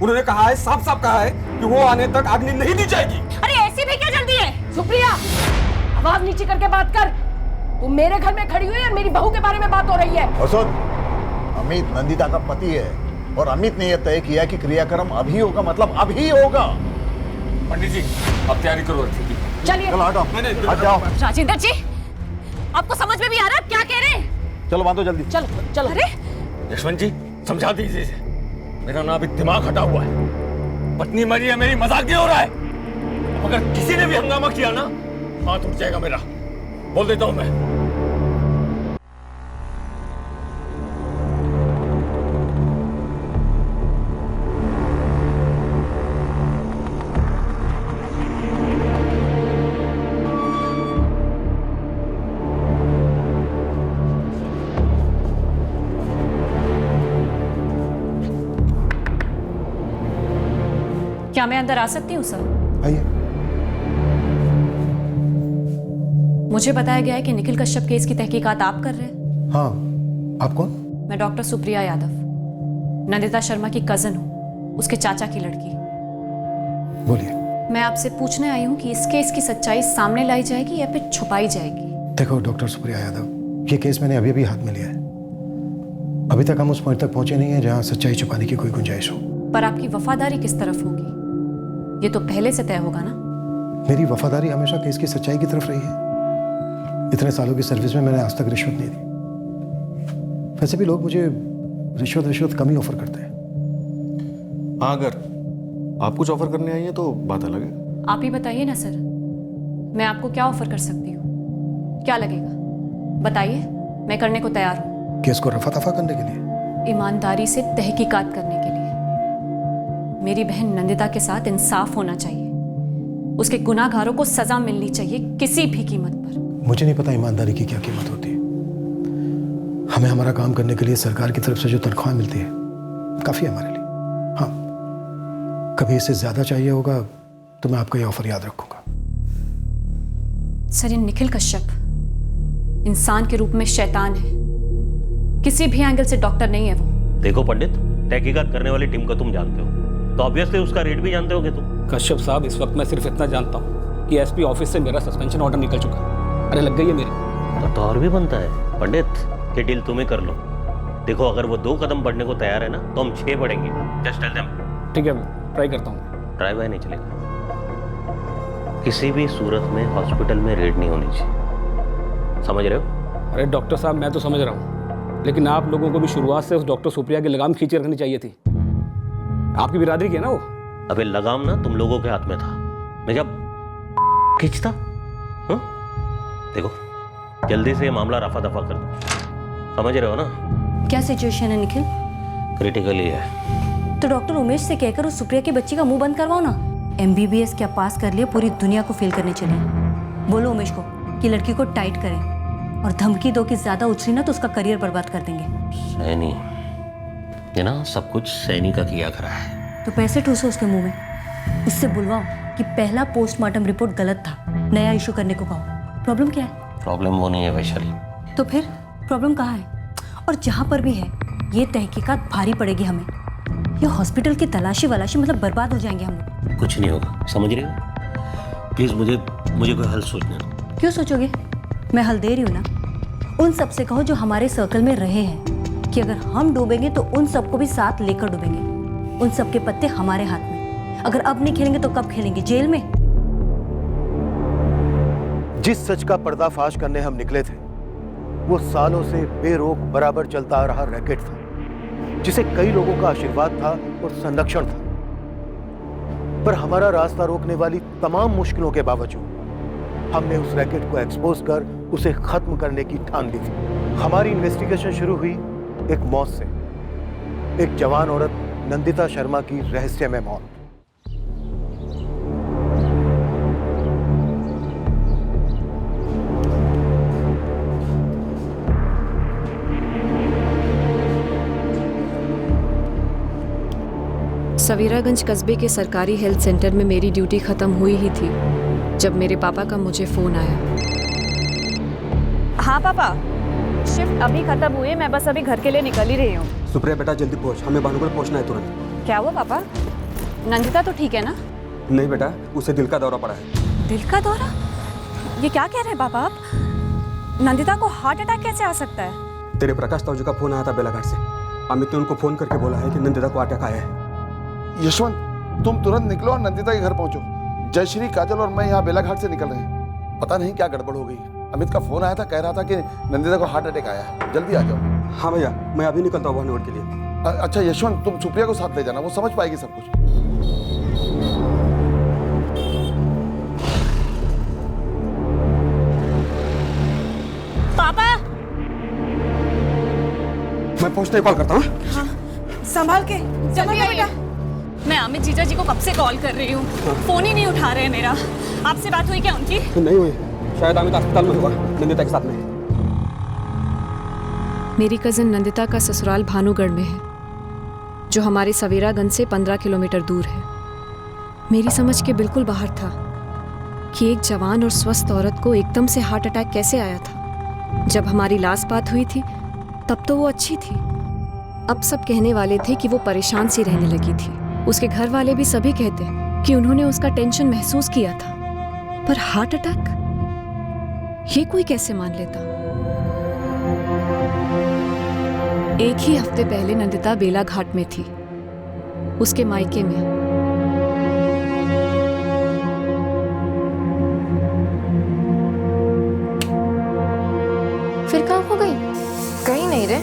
उन्होंने कहा है, साफ साफ कहा है कि वो आने तक अग्नि नहीं दी जाएगी। अरे ऐसी भी क्या जल्दी है? सुप्रिया, आवाज नीचे करके बात कर। तुम मेरे घर में खड़ी हुई और मेरी बहू के बारे में बात हो रही है। अमित नंदिता का पति है और अमित ने यह तय किया कि क्रियाक्रम अभी होगा, मतलब अभी होगा। पंडित जी, अब तैयारी करो। चलिए हट जाओ। राजेंद्र जी, आपको समझ में भी आ रहा है क्या कह रहे हैं? चलो बांधो जल्दी। चलो चलो। अरे यशवंत जी, समझा दीजिए इसे। मेरा ना अभी दिमाग हटा हुआ है। पत्नी मरी है, मेरी मजाक नहीं हो रहा है। अगर किसी ने भी हंगामा किया ना, हाथ उठ जाएगा मेरा। बोल देता हूं मैं। क्या मैं अंदर आ सकती हूँ सर? आइए। मुझे बताया गया है कि निखिल कश्यप केस की तहकीकात आप कर रहे हैं। हाँ, आप कौन? मैं डॉक्टर सुप्रिया यादव, नंदिता शर्मा की कजन हूँ, उसके चाचा की लड़की। बोलिए। मैं आपसे पूछने आई हूँ कि इस केस की सच्चाई सामने लाई जाएगी या फिर छुपाई जाएगी? देखो डॉक्टर सुप्रिया यादव, ये केस मैंने अभी हाथ में लिया है। अभी तक हम उस पॉइंट तक पहुंचे नहीं हैं जहां सच्चाई छुपाने की कोई गुंजाइश हो। पर आपकी वफादारी किस तरफ होगी, ये तो पहले से तय होगा ना? मेरी वफादारी हमेशा केस की सच्चाई की तरफ रही है। इतने सालों की सर्विस में मैंने आज तक रिश्वत नहीं दी। वैसे भी लोग मुझे रिश्वत कम ही ऑफर करते हैं। हाँ, अगर आप कुछ ऑफर करने आई हैं तो बात अलग है। आप ही बताइए ना सर, मैं आपको क्या ऑफर कर सकती हूँ? क्या लगेगा बताइए, मैं करने को तैयार हूँ। केस को रफा दफा करने के लिए? ईमानदारी से तहकीकात करने के लिए। मेरी बहन नंदिता के साथ इंसाफ होना चाहिए, उसके गुनाहगारों को सजा मिलनी चाहिए किसी भी कीमत पर। मुझे नहीं पता ईमानदारी की क्या कीमत होती है। हमें हमारा काम करने के लिए सरकार की तरफ से जो तनख्वाह मिलती है काफी है हमारे लिए। हाँ, कभी इससे ज्यादा चाहिए होगा तो मैं आपका ये ऑफर याद रखूंगा। सर, ये निखिल कश्यप इंसान के रूप में शैतान है, किसी भी एंगल से डॉक्टर नहीं है वो। देखो पंडित, तहकीकात करने वाली टीम को तुम जानते हो, तो ऑब्वियसली उसका रेट भी जानते होगे तुम। कश्यप साहब, इस वक्त मैं सिर्फ इतना जानता हूँ कि एसपी ऑफिस से मेरा सस्पेंशन ऑर्डर निकल चुका है। अरे लग गई है मेरी। तो और भी बनता है पंडित कि डील तुम्हें कर लो। देखो, अगर वो 2 कदम बढ़ने को तैयार है ना, तो हम 6 बढ़ेंगे। Just tell them. ठीक है, मैं ट्राई करता हूँ। ट्राई बाय नहीं चलेगा। किसी भी सूरत में हॉस्पिटल में रेड नहीं होनी चाहिए, समझ रहे हो? अरे डॉक्टर साहब, मैं तो समझ रहा हूँ, लेकिन आप लोगों को भी शुरुआत से उस डॉक्टर सुप्रिया की लगाम खींचे रखनी चाहिए थी। आपकी बिरादरी की है ना वो। अबे लगाम ना तुम लोगों के हाथ में था, मैं जब खींचता। देखो, जल्दी से ये मामला रफा दफा कर दो, समझ रहे हो ना? क्या सिचुएशन है निखिल? क्रिटिकली है। तो डॉक्टर उमेश से कहकर उस सुप्रिया की बच्ची का मुंह बंद करवाओ ना। MBBS क्या पास कर लिया, पूरी दुनिया को फेल करने चले। बोलो उमेश को कि लड़की को टाइट करें, और धमकी दो कि ज्यादा उछली ना तो उसका करियर बर्बाद कर देंगे। सैनी, ये ना सब कुछ सैनी का किया करा है। तो पैसे ठूसो उसके मुंह में, उससे बुलवाओ कि पहला पोस्टमार्टम रिपोर्ट गलत था, नया इशू करने को कहो। प्रॉब्लम क्या है? प्रॉब्लम वो नहीं है वैशाली। तो फिर प्रॉब्लम कहाँ है? और जहाँ पर भी है, ये तहकीकात भारी पड़ेगी हमें। ये हॉस्पिटल की तलाशी वलाशी, मतलब बर्बाद हो जाएंगे हम लोग। कुछ नहीं होगा, समझ रहे हो? प्लीज मुझे कोई हल सोचने दो। क्यों सोचोगे? मैं हल दे रही हूँ ना। उन सब से कहो जो हमारे सर्कल में रहे हैं कि अगर हम डूबेंगे तो उन सबको भी साथ लेकर डूबेंगे। उन सब के पत्ते हमारे हाथ में। अगर अब नहीं खेलेंगे तो कब खेलेंगे? जेल में। जिस सच का पर्दाफाश करने हम निकले थे, वो सालों से बेरोक बराबर चलता आ रहा रैकेट था, जिसे कई लोगों का आशीर्वाद था और संरक्षण था। पर हमारा रास्ता रोकने वाली तमाम मुश्किलों के बावजूद हमने उस रैकेट को एक्सपोज कर उसे खत्म करने की ठान ली थी। हमारी इन्वेस्टिगेशन शुरू हुई एक मौत से, एक जवान औरत नंदिता शर्मा की रहस्यमय मौत। सवीरागंज कस्बे के सरकारी हेल्थ सेंटर में मेरी ड्यूटी खत्म हुई ही थी जब मेरे पापा का मुझे फोन आया। हाँ पापा, शिफ्ट अभी खत्म हुई, मैं बस अभी घर के लिए निकल ही रही हूँ। सुप्रिया बेटा जल्दी पहुंच, हमें भानुगढ़ पहुंचना है तुरंत। क्या हुआ पापा? नंदिता तो ठीक है ना? नहीं बेटा, उसे दिल का दौरा पड़ा है। दिल का दौरा? ये क्या कह रहे हैं पापा आप? नंदिता को हार्ट अटैक कैसे आ सकता है? तेरे प्रकाश ताऊजी का फोन आया था बेलाघाट से। अमित ने उनको फोन करके बोला है कि नंदिता को अटैक आया है। यशवंत, तुम तुरंत निकलो और नंदिता के घर पहुंचो। जयश्री, काजल और मैं यहाँ बेलाघाट से निकल रहे हैं। पता नहीं क्या गड़बड़ हो गई। अमित का फोन आया था, कह रहा था कि नंदिता को हार्ट अटैक आया है। जल्दी आ जाओ। हाँ भैया, मैं अभी निकलता हूँ भानुगढ़ के लिए। अच्छा यशवंत, तुम सुप्रिया को साथ ले जाना, वो समझ पाएगी सब कुछ। पापा! मैं पहुंचते ही कॉल करता हूँ। संभाल के चलिए बेटा। मैं अमित जीजा जी को कब से कॉल कर रही हूँ, फोन ही नहीं उठा रहे हैं मेरा। आपसे बात हुई क्या उनकी? नहीं हुई, शायद अमित अस्पताल में होगा नंदिता के साथ में। मेरी कजिन नंदिता का ससुराल भानुगढ़ में है, जो हमारे सवेरागंज से 15 किलोमीटर दूर है। मेरी समझ के बिल्कुल बाहर था कि एक जवान और स्वस्थ औरत को एकदम से हार्ट अटैक कैसे आया था। जब हमारी लास्ट बात हुई थी तब तो वो अच्छी थी। अब सब कहने वाले थे कि वो परेशान सी रहने लगी थी। उसके घर वाले भी सभी कहते कि उन्होंने उसका टेंशन महसूस किया था, पर हार्ट अटैक ये कोई कैसे मान लेता। एक ही हफ्ते पहले नंदिता बेलाघाट में थी, उसके मायके में। फिर कहाँ हो गई? कहीं नहीं रे।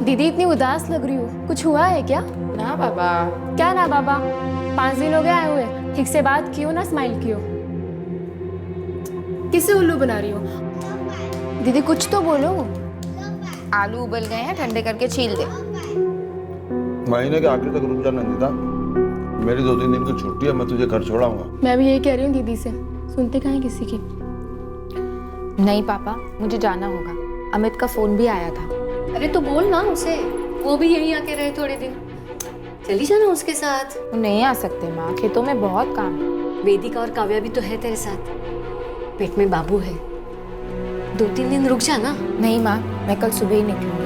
दीदी इतनी उदास लग रही हो, कुछ हुआ है क्या? ना बाबा। क्या ना बाबा? 5 दिन हो गए आए हुए, ठीक से बात कियो ना, स्माइल कियो। किसे उल्लू बना रही हो? दीदी कुछ तो बोलो। आलू उबल गए हैं, ठंडे करके छील दे। महीने के आखिर तक रुक जा नंदिता, मेरी 2-3 दिन की छुट्टी है, मैं तुझे घर छोड़ाऊंगा। मैं भी यही कह रही हूँ दीदी से, सुनते कहाँ हैं किसी की। नहीं पापा, मुझे जाना होगा। अमित का फोन भी आया था। अरे तो बोल ना उसे, वो भी यहीं आके रहे थोड़े दिन, चली जाना उसके साथ। वो नहीं आ सकते माँ, खेतों में बहुत काम। वेदिका और काव्या भी तो है तेरे साथ, पेट में बाबू है। 2-3 दिन रुक जाना। नहीं माँ, मैं कल सुबह ही निकलूंगी।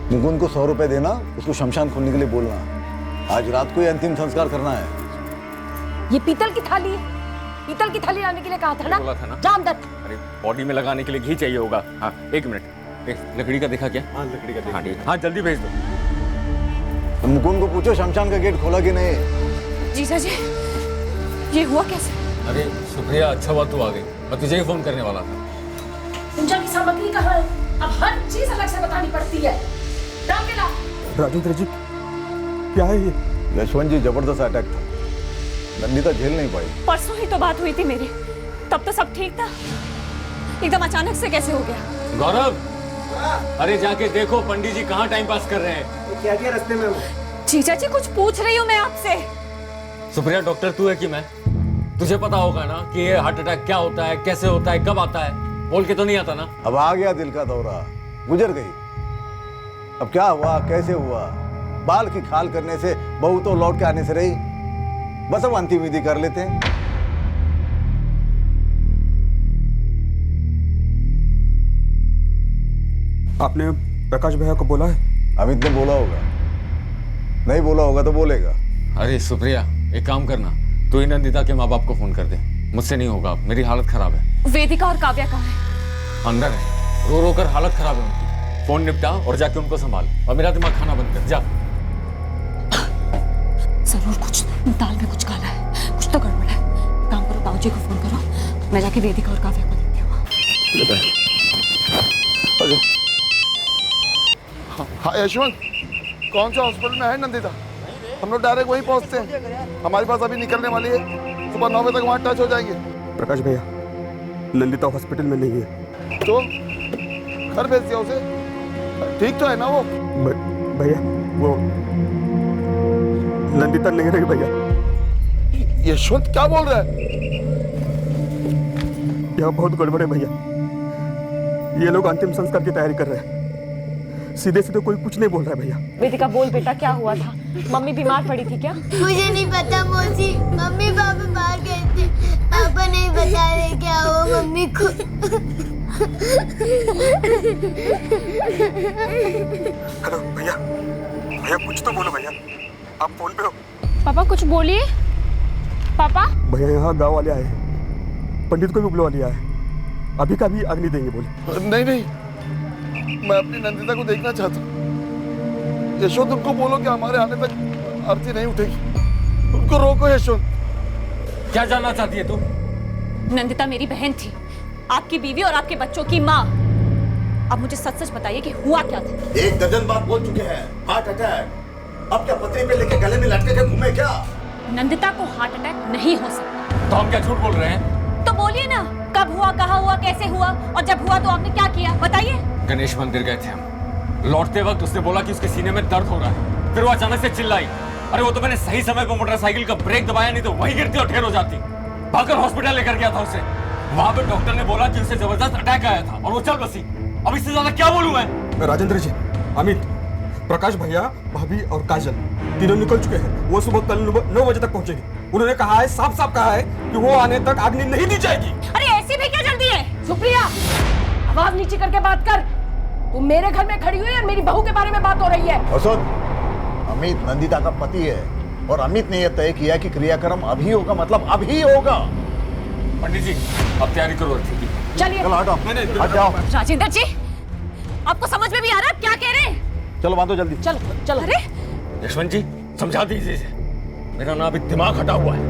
मुकुंद को 100 रुपए देना, उसको शमशान खोलने के लिए बोलना। आज रात को ही अंतिम संस्कार करना है। ये पीतल की थाली है, पीतल की थाली लाने के लिए कहा था ना? बोला था ना? जाम दर। अरे बॉडी में लगाने के लिए घी चाहिए होगा। हाँ 1 मिनट, लकड़ी का दिखा क्या? हाँ लकड़ी का दिखा। हाँ ठीक, हाँ जल्दी भेज दो। मुकुंद को पूछो शमशान का गेट खोला कि नहीं। जीजा जी, ये हुआ कैसे? अरे सुप्रिया, अच्छा हुआ तू आ गई, मैं तुझे ही फोन करने वाला था। पूजा की सामग्री कहाँ है? अब हर चीज अलग से बतानी पड़ती है। राजेंद्र जी, क्या है ये? यशवंत जी, जबरदस्त अटैक था, नंदिता झेल नहीं पाई। परसों ही तो बात हुई थी मेरी, तब तो सब ठीक था, एकदम अचानक से कैसे हो गया? गौरव, अरे जाके देखो पंडित जी कहाँ टाइम पास कर रहे हैं। तो क्या क्या रास्ते में? जीजा जी कुछ पूछ रही हूँ मैं आपसे। सुप्रिया, डॉक्टर तू है कि मैं? तुझे पता होगा ना कि ये हार्ट अटैक क्या होता है, कैसे होता है, कब आता है? बोल के तो नहीं आता ना? अब आ गया दिल का दौरा, गुजर गई। अब क्या हुआ, कैसे हुआ? बाल की खाल करने से, बहू तो लौट के आने से रही। बस अब अंतिम विधि कर लेते हैं। आपने प्रकाश भैया को बोला है? अमित ने बोला होगा, नहीं बोला होगा तो बोलेगा। अरे सुप्रिया, एक काम करना, तू ही नंदिता के माँ बाप को फोन कर दे। मुझसे नहीं होगा, मेरी हालत खराब है। वेदिका और काव्या कहाँ है? अंदर है, रो रो कर हालत खराब है उनकी। फोन निपटा और जाके उनको संभाल, और मेरा दिमाग खाना बंद कर। जा। जरूर कुछ दाल में कुछ काला है, कुछ तो गड़बड़ है। काम करो, बाबूजी को फोन करो, मैं जाके वेदिका और काव्या को देखती हूँ। हाँ यशवंत, कौन सा हॉस्पिटल में है नंदिता? हम लोग डायरेक्ट वहीं पहुंचते हैं, हमारे पास अभी निकलने वाली है। सुबह 9 बजे तक वहाँ टच हो जाएंगे। प्रकाश भैया, नंदिता हॉस्पिटल में नहीं है। तो घर भेज दिया उसे, ठीक तो है ना वो? भैया, वो नंदिता नहीं रही भैया। यशवंत क्या बोल रहा है? यह बहुत गड़बड़ है भैया। ये लोग अंतिम संस्कार की तैयारी कर रहे हैं। सीधे सीधे कोई कुछ नहीं बोल रहा है भैया। वेदिका बोल बेटा, क्या हुआ था? मम्मी बीमार पड़ी थी क्या? मुझे नहीं पता मौसी, मम्मी पापा बाहर गए थे, पापा नहीं बता रहे क्या हुआ मम्मी को। हेलो भैया, भैया कुछ तो बोलो भैया, आप फोन पे हो? पापा कुछ बोलिए। पापा भैया यहाँ गांव वाले आए हैं, पंडित को भी बुलवा लिया है, अभी का भी अग्नि देंगे बोले। नहीं नहीं, मैं अपनी नंदिता को देखना चाहता हूँ। यशोद, उनको बोलो कि हमारे आने तक आरती नहीं उठेगी, उनको रोको। यशोद, क्या जानना चाहती है तू? नंदिता मेरी बहन थी, आपकी बीवी और आपके बच्चों की माँ। अब मुझे सच सच बताइए कि हुआ क्या था? 1 दर्जन बार बोल चुके हैं, हार्ट अटैक। अब क्या पत्नी पे लेके गले में लटके के घूमे क्या? नंदिता को हार्ट अटैक नहीं हो सकता। तो हम क्या झूठ बोल रहे हैं? तो बोलिए ना, कब हुआ, कहाँ हुआ, कैसे हुआ, और जब हुआ तो आपने क्या किया, बताइए। गणेश मंदिर गए थे हम, लौटते वक्त उसने बोला कि उसके सीने में दर्द हो रहा है, फिर वो अचानक से चिल्लाई। अरे वो तो मैंने सही समय पर मोटरसाइकिल का ब्रेक दबाया, नहीं तो वही गिरती और ढेर हो जाती। भागकर हॉस्पिटल लेकर गया था उसे, वहां पे डॉक्टर ने बोला कि उसे जबरदस्त अटैक आया था और वो चल बसी। अब इससे ज्यादा क्या बोलूं मैं? राजेंद्र जी, अमित, प्रकाश भैया, भाभी और काजल तीनों निकल चुके हैं। वो सुबह कल 9 बजे तक पहुंचेगी। उन्होंने कहा है, साफ साफ कहा है कि वो आने तक अग्नि नहीं दी जाएगी। अरे ऐसी भी क्या जल्दी है? सुप्रिया, आवाज नीचे करके बात कर। तू मेरे घर में खड़ी हुई है और मेरी बहू के बारे में बात हो रही है। अमित नंदिता का पति है और अमित ने यह तय किया कि क्रियाक्रम अभी होगा, मतलब अभी होगा। पंडित जी, अब तैयारी करो ठीक है। चलिए चलो हटो, हट जाओ। राजेंद्र जी, आपको समझ में भी आ रहा है क्या कह रहे हैं? चलो बांधो जल्दी। चलो चलो। अरे यशवंत जी, समझा दीजिए इसे। मेरा ना अभी दिमाग हटा हुआ है,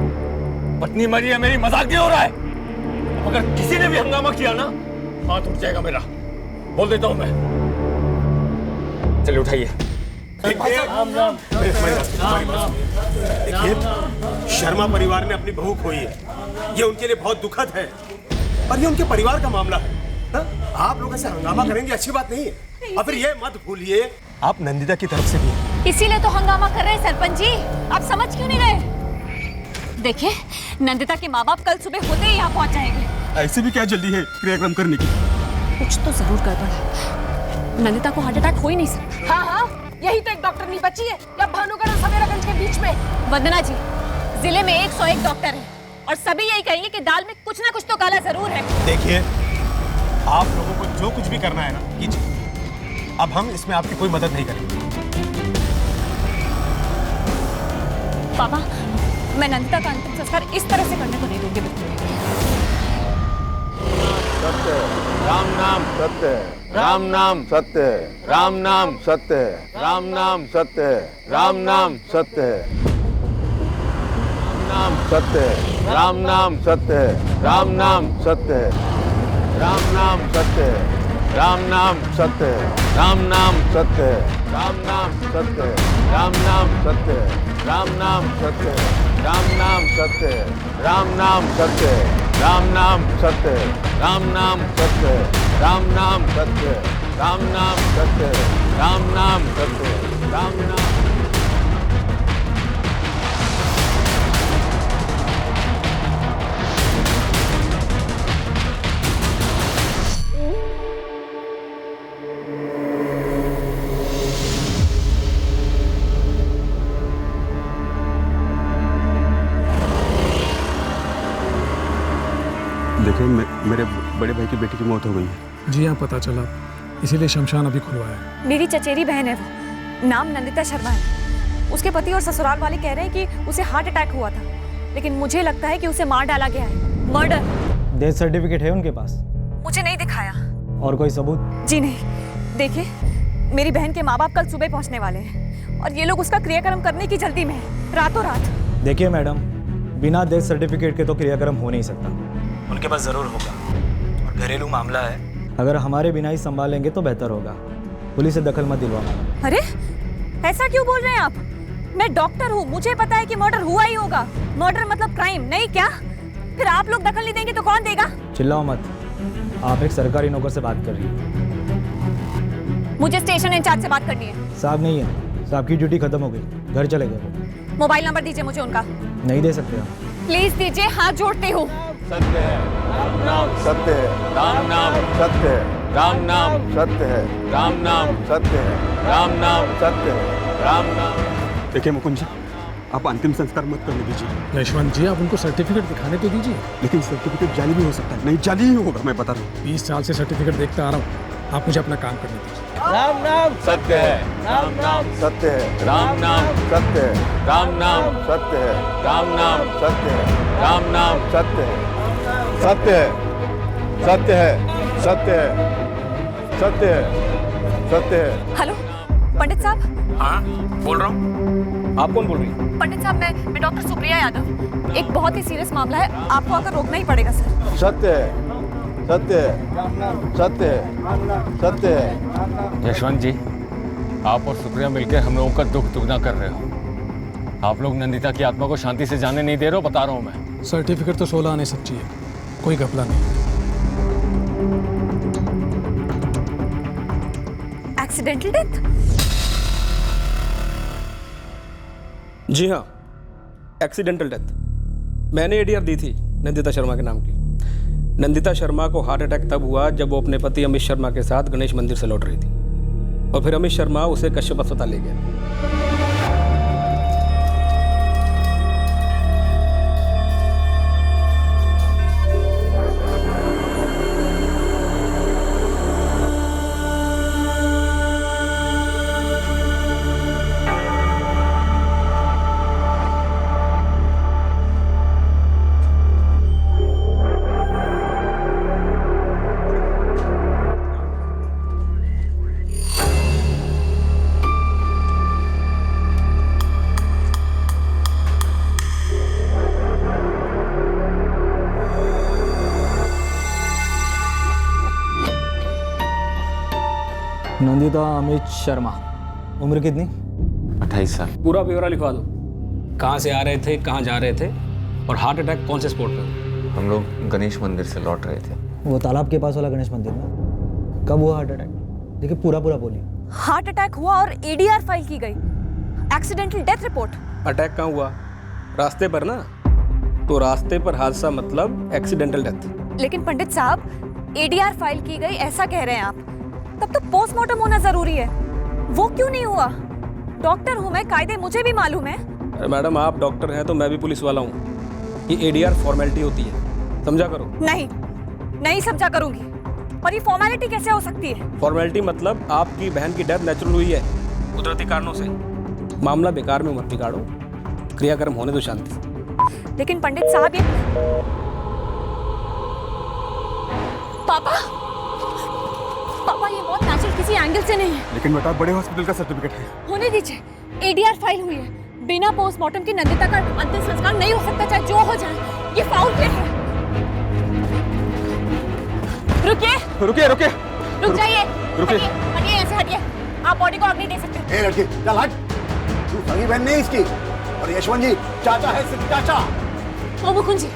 पत्नी मरी है, मेरी मजाक नहीं हो रहा है। अब अगर किसी ने भी हंगामा किया ना, हाथ उठ जाएगा मेरा, बोल देता हूं मैं। चलिए उठाइए। देखिए, शर्मा परिवार ने अपनी बहू खोई है, ये उनके लिए बहुत दुखद है और ये उनके परिवार का मामला है। हा? आप लोग ऐसे हंगामा करेंगे अच्छी बात नहीं है। और फिर ये मत भूलिए, आप नंदिता की तरफ से भी हैं। इसीलिए तो हंगामा कर रहे हैं सरपंच जी, आप समझ क्यों नहीं रहे? देखिए, नंदिता के माँ बाप कल सुबह होते ही यहाँ पहुँच जाएंगे। ऐसे भी क्या जल्दी है क्रियाक्रम करने की? कुछ तो जरूर गड़बड़ है, नंदिता को हार्ट अटैक हो ही नहीं सकता। हाँ हाँ, यही तो एक डॉक्टर नहीं बची है या भानुगढ़ और सवेरागंज के बीच में। वंदना जी, जिले में 101 डॉक्टर हैं और सभी यही कहेंगे कि दाल में कुछ ना कुछ तो काला जरूर है। देखिए, आप लोगों को जो कुछ भी करना है ना कीजिए, अब हम इसमें आपकी कोई मदद नहीं करेंगे। पापा, मैं नंदिता का अंतिम संस्कार इस तरह से करने को नहीं दूंगी बिल्कुल। सत्य राम नाम सत्य, राम नाम सत्य, राम नाम सत्य, राम नाम सत्य, राम नाम सत्य, नाम सत्य, राम नाम सत्य, राम नाम सत्य, राम नाम सत्य, राम नाम सत्य, राम नाम सत्य, राम नाम सत्य, राम नाम सत्य, राम नाम सत्य, राम नाम सत्य, राम नाम सत्य, राम नाम सत्य, राम नाम सत्य, राम नाम सत्य, राम नाम सत्य, राम नाम सत्य, राम नाम। देखिए, मेरे बड़े भाई की बेटी की मौत हो गई है। जी हाँ, पता चला, इसीलिए शमशान अभी खुलवाया है। मेरी चचेरी बहन है वो, नाम नंदिता शर्मा है। उसके पति और ससुराल वाले कह रहे हैं कि उसे हार्ट अटैक हुआ था, लेकिन मुझे लगता है कि उसे मार डाला गया है। मर्डर। डेथ सर्टिफिकेट है उनके पास? मुझे नहीं दिखाया। और कोई सबूत? जी नहीं। देखिए, मेरी बहन के माँ बाप कल सुबह पहुँचने वाले हैं और ये लोग उसका क्रियाक्रम करने की जल्दी में है, रातों रात। देखिए मैडम, बिना डेथ सर्टिफिकेट के तो क्रियाक्रम हो नहीं सकता। उनके पास जरूर होगा, और घरेलू मामला है, अगर हमारे बिना ही संभालेंगे तो बेहतर होगा। पुलिस से दखल मत दिलवाना। अरे ऐसा क्यों बोल रहे हैं आप? मैं डॉक्टर हूँ, मुझे पता है कि मर्डर हुआ ही होगा। मर्डर मतलब क्राइम, नहीं क्या? फिर आप लोग दखल नहीं देंगे तो कौन देगा? चिल्लाओ मत, आप एक सरकारी नौकर से बात कर रही हैं। मुझे स्टेशन इंचार्ज से बात करनी है। साहब नहीं है, साहब की ड्यूटी खत्म हो गई, घर चले गए। मोबाइल नंबर दीजिए मुझे उनका। नहीं दे सकते आप। प्लीज दीजिए, हाथ जोड़ती हूँ। सत्य, राम नाम सत्य, राम नाम सत्य, राम नाम सत्य है, राम नाम सत्य है, राम नाम सत्य है, राम नाम। देखिए मुकुंद जी, आप अंतिम संस्कार मत करने दीजिए। यशवंत जी, आप उनको सर्टिफिकेट दिखाने तो दीजिए। लेकिन सर्टिफिकेट जाली भी हो सकता है। नहीं, जाली ही होगा, मैं बता रहा हूँ। 20 साल से सर्टिफिकेट देखता आ रहा हूँ, आप मुझे अपना काम करने दीजिए। राम नाम सत्य है, राम नाम सत्य है, राम नाम सत्य है, राम नाम सत्य है, राम नाम सत्य है, राम नाम सत्य है, सत्य है, सत्य है, सत्य है, सत्य है, सत्य है। हेलो पंडित साहब। हाँ, बोल रहा हूँ। आप कौन बोल रही हैं? पंडित साहब, मैं डॉक्टर सुप्रिया यादव। एक बहुत ही सीरियस मामला है, आपको आकर रोकना ही पड़ेगा सर। सत्य है, सत्य है, सत्य है, सत्य है। यशवंत जी, आप और सुप्रिया मिलकर हम लोगों का दुख दुगना कर रहे हो। आप लोग नंदिता की आत्मा को शांति से जाने नहीं दे रहे हो, बता रहा हूँ मैं। सर्टिफिकेट तो 16 आने सच्ची है, कोई घपला नहीं। Accidental death? जी हाँ, एक्सीडेंटल डेथ। मैंने एडीआर दी थी नंदिता शर्मा के नाम की। नंदिता शर्मा को हार्ट अटैक तब हुआ जब वो अपने पति अमित शर्मा के साथ गणेश मंदिर से लौट रही थी, और फिर अमित शर्मा उसे कश्यप अस्पताल ले गया। नंदिता अमित शर्मा, उम्र कितनी? 28 साल। पूरा ब्यौरा लिखवा दो, कहाँ से आ रहे थे, कहाँ जा रहे थे, और हार्ट अटैक कौन से स्पॉट पे हुआ? हम लोग गणेश मंदिर से लौट रहे थे। वो तालाब के पास वाला गणेश मंदिर में। कब हुआ हार्ट अटैक? देखिए पूरा बोलिए। हार्ट अटैक हुआ और एडीआर फाइल की गई। Accidental death report. अटैक कहाँ हुआ? रास्ते पर ना, तो रास्ते पर हादसा मतलब एक्सीडेंटल डेथ। लेकिन पंडित साहब, एडीआर फाइल की गई ऐसा कह रहे हैं आप, तब तो पोस्टमार्टम होना जरूरी है। वो क्यों नहीं हुआ? डॉक्टर हूं मैं, कायदे मुझे भी मालूम है। अरे मैडम, आप डॉक्टर हैं तो मैं भी पुलिस वाला हूँ। ये एडीआर फॉर्मेलिटी होती है, समझा करो। नहीं समझा करूंगी। और ये फॉर्मेलिटी कैसे हो सकती है? फॉर्मेलिटी मतलब आपकी बहन की डेथ नेचुरल हुई है, कुदरती कारणों से। मामला बेकार में मत बिगाड़ो, क्रियाक्रम होने दो शांति से। लेकिन पंडित साहब, ये पापा ये मौत नेचुरल किसी एंगल से नहीं है। लेकिन बेटा, बड़े हॉस्पिटल का सर्टिफिकेट है। होने दीजिए, एडीआर फाइल हुई है। बिना पोस्टमार्टम के नंदिता का अंतिम संस्कार नहीं हो सकता, चाहे जो हो जाए। ये फाउल प्ले है। रुकिए, रुक जाइए। रुकिए। हटिए यहाँ से, हटिए। आप बॉडी को आग नहीं दे सकते। लड़की चल हट, तू सगी बहन नहीं इसकी, और यशवंत जी चाचा है, सिर्फ चाचा। ओ मुकुंद जी,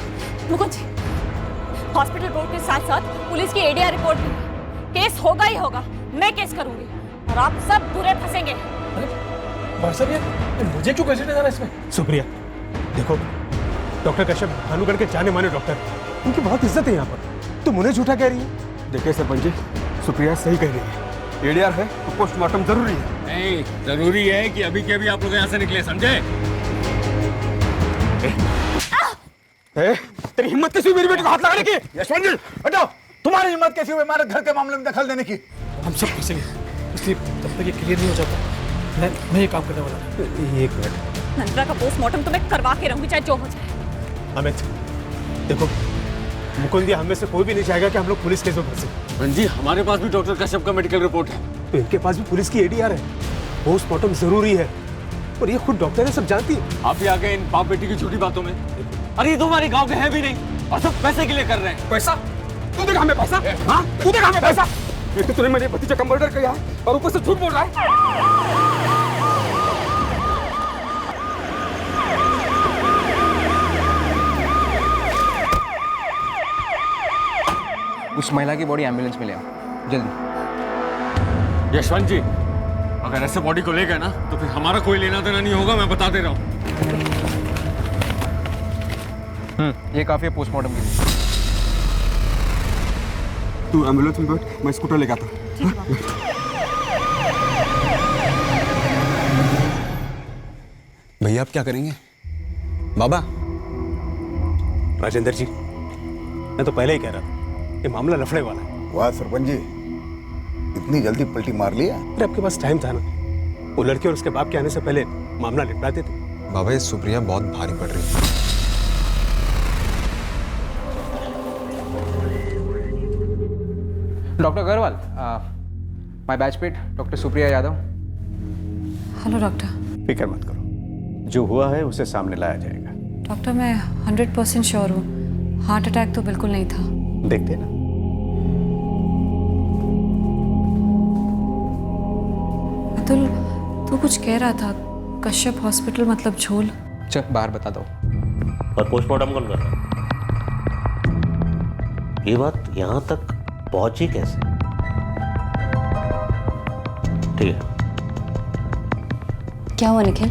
हॉस्पिटल रिपोर्ट के साथ साथ पुलिस की एडीआर रिपोर्ट भी। केस होगा ही होगा, मैं केस करूंगी और आप सब बुरे फंसेंगे। मुझे क्यों कंसीडर करना इसमें? सुप्रिया, देखो, डॉक्टर कश्यप भानुगढ़ के जाने माने डॉक्टर, उनकी बहुत इज्जत है यहाँ पर। तुम उन्हें झूठा कह रही है। देखिए सरपंच जी, सुप्रिया सही कह रही है। एडीआर है तो पोस्टमार्टम जरूरी है। नहीं, जरूरी है कि अभी के अभी आप लोग यहाँ से निकले, समझे? तेरी हिम्मत कैसी हुई मेरी बेटी को हाथ लगाने की? यशवंत जी हटो, तुम्हारी हिम्मत कैसी हुई हमारे घर के मामले में दखल देने की? हम सब फंसेंगे, इसलिए जब तक ये क्लियर नहीं हो जाता मैं ये काम करने वाला हूँ। एक मिनट, नंदिता का पोस्टमार्टम तो मैं करवा के रहूंगी, चाहे जो हो जाए। अमित देखो, मुकुंद, हमें से कोई भी नहीं चाहेगा कि हम लोग पुलिस केस में फंसे। जी, हमारे पास भी डॉक्टर कश्यप का मेडिकल रिपोर्ट है। तो इनके पास भी पुलिस की एडीआर है। पोस्टमार्टम जरूरी है, और ये खुद डॉक्टर है, सब जानती है। आप भी आ गए इन बाप बेटी की छोटी बातों में। अरे ये तो हमारे गांव के हैं भी नहीं, और सब पैसे के लिए कर रहे हैं। पैसा? तू देगा हमें पैसा? हाँ, तू देगा हमें पैसा? ये तो तूने मेरे भतीजे का मर्डर किया है और ऊपर से झूठ बोल रहा है। उस महिला की बॉडी एम्बुलेंस में ले आओ, जल्दी। यशवंत जी, अगर ऐसे बॉडी को ले गए ना तो फिर हमारा कोई लेना देना नहीं होगा, मैं बता दे रहा हूँ। ये काफी है पोस्टमार्टम के लिए। तू एम्बुलेंस में बैठ, मैं स्कूटर लेके आता हूँ। भैया आप क्या करेंगे? बाबा। राजेंद्र जी, मैं तो पहले ही कह रहा था, ये मामला लफड़े वाला है। वाह सरपंच जी, इतनी जल्दी पलटी मार लिया। अरे आपके पास टाइम था ना, वो लड़के और उसके बाप के आने से पहले मामला निपटाते थे। बाबा ये सुप्रिया बहुत भारी पड़ रही है। Doctor Agarwal, my batchmate doctor Supriya Yadav. Hello doctor. फिक्र मत करो, जो हुआ है उसे सामने लाया जाएगा। डॉक्टर मैं 100% श्योर हूँ, हार्ट अटैक तो बिल्कुल नहीं था। देखते ना। अतुल, तू कुछ कह रहा था, कश्यप हॉस्पिटल मतलब झोल। चल बाहर बता दो। और पोस्टमार्टम कौन कर रहा है? ये बात यहां तक पहुंची कैसे? ठीक है। क्या हुआ निखिल?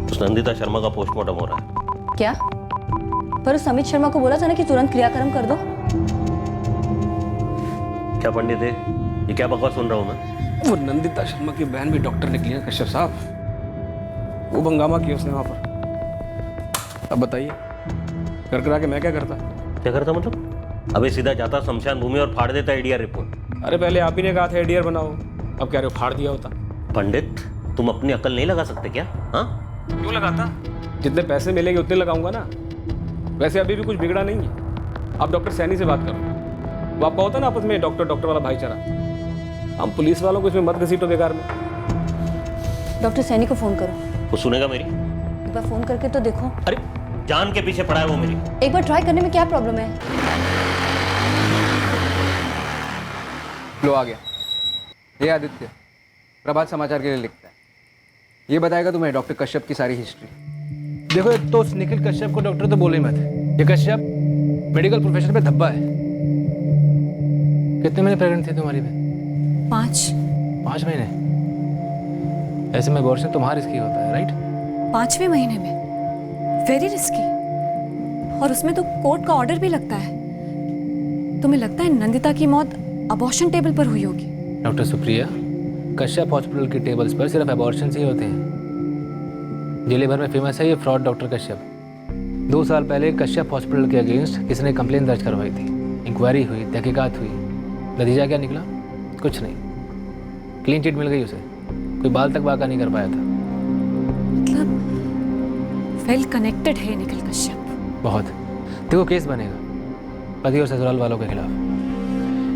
उस नंदिता शर्मा का पोस्टमार्टम हो रहा है। क्या? पर उस अमित शर्मा को बोला था ना कि तुरंत क्रियाक्रम कर दो। क्या पंडित है, ये क्या बकवास सुन रहा हूं मैं? वो नंदिता शर्मा की बहन भी डॉक्टर निकली है कश्यप साहब। वो हंगामा किया उसने वहां पर। अब बताइए, कर करा के मैं क्या करता? क्या करता मतलब? अबे सीधा जाता शमशान भूमि और फाड़ देता एडीआर रिपोर्ट। अरे पहले आप ही ने कहा था एडीआर बनाओ, अब कह रहे हो फाड़ दिया होता। पंडित, तुम अपनी अकल नहीं लगा सकते क्या? हाँ, क्यों लगाता? जितने पैसे मिलेंगे उतने लगाऊंगा ना। वैसे अभी भी कुछ बिगड़ा नहीं है। आप डॉक्टर सैनी से बात करो, वो आपका होता ना आपस में डॉक्टर डॉक्टर वाला भाईचारा। हम पुलिस वालों को इसमें मत घसीटो बेकार में। डॉक्टर सैनी को फोन करो। वो सुनेगा मेरी? एक बार फोन करके तो देखो। अरे जान के पीछे पड़ा है वो मेरी। एक बार ट्राई करने में क्या प्रॉब्लम है? लो आ गया। ये आदित्य प्रभात समाचार के लिए लिखता है। ये बताएगा तुम्हें डॉक्टर कश्यप की सारी हिस्ट्री। देखो, एक तो उस निखिल कश्यप को डॉक्टर तो बोले मत। ये कश्यप मेडिकल प्रोफेशन पे धब्बा है। कितने महीने प्रेग्नेंट थी तुम्हारी बहन? 5 महीने। ऐसे में अबॉर्शन तुम्हारा रिस्की होता है, राइट? 5वें महीने में? Very risky. और उसमें तो कोर्ट का ऑर्डर भी लगता है। तुम्हें लगता है नंदिता की मौत अबॉर्शन टेबल पर हुई होगी? डॉक्टर सुप्रिया, कश्यप हॉस्पिटल की टेबल्स पर सिर्फ अबॉर्शन ही होते हैं। जिले भर में फेमस है ये फ्रॉड डॉक्टर कश्यप। 2 साल पहले कश्यप हॉस्पिटल के अगेंस्ट किसी ने कंप्लेन दर्ज करवाई थी। इंक्वायरी हुई, तहकीकात हुई, नतीजा क्या निकला? कुछ नहीं। क्लीन चिट मिल गई उसे, कोई बाल तक बाका नहीं कर पाया था। मतलब वेल कनेक्टेड है निखिल कश्यप। बहुत। देखो, केस बनेगा पति और ससुराल वालों के खिलाफ,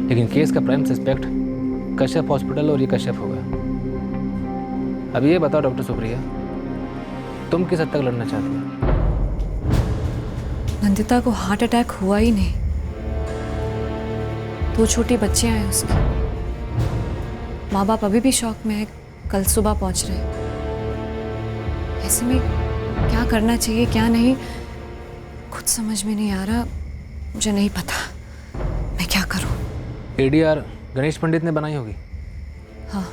लेकिन केस का प्राइम सस्पेक्ट कश्यप हॉस्पिटल और ये कश्यप होगा। अब ये बताओ डॉक्टर सुप्रिया, तुम किस हद तक लड़ना चाहती हो? नंदिता को हार्ट अटैक हुआ ही नहीं। 2 छोटे बच्चे हैं उसके। माँ बाप अभी भी शौक में है, कल सुबह पहुंच रहे। ऐसे में क्या करना चाहिए क्या नहीं कुछ समझ में नहीं आ रहा। मुझे नहीं पता मैं क्या करूं। एडीआर गणेश पंडित ने बनाई होगी। हाँ,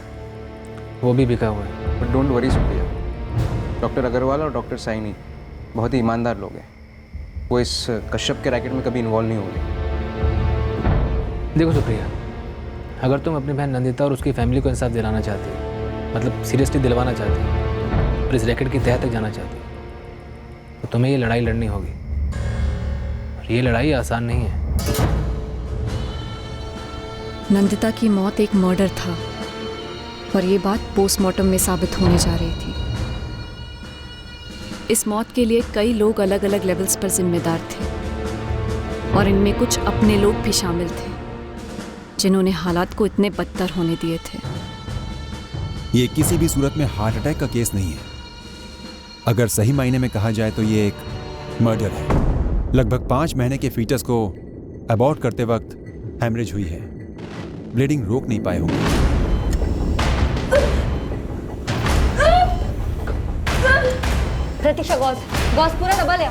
वो भी बिका हुआ है। But don't worry Supriya, doctor Agarwal और डॉक्टर साइनी बहुत ही ईमानदार लोग हैं। वो इस कश्यप के रैकेट में कभी इन्वॉल्व नहीं होंगे। देखो सुप्रिया, अगर तुम अपनी बहन नंदिता और उसकी फैमिली को इंसाफ दिलाना चाहती हो, मतलब सीरियसली दिलवाना चाहती हो और इस रैकेट की तह तक जाना चाहती हो, तो तुम्हें ये लड़ाई लड़नी होगी। और ये लड़ाई आसान नहीं है। नंदिता की मौत एक मर्डर था और ये बात पोस्टमार्टम में साबित होने जा रही थी। इस मौत के लिए कई लोग अलग अलग लेवल्स पर जिम्मेदार थे और इनमें कुछ अपने लोग भी शामिल थे जिन्होंने हालात को इतने बदतर होने दिए थे। ये किसी भी सूरत में हार्ट अटैक का केस नहीं है। अगर सही मायने में कहा जाए तो ये एक मर्डर है। लगभग 5 महीने के फीटस को अबॉर्ट करते वक्त हैमरेज हुई है। ब्लीडिंग रोक नहीं पाए होंगे। प्रतीक्षा, गॉस पूरा दबा लिया।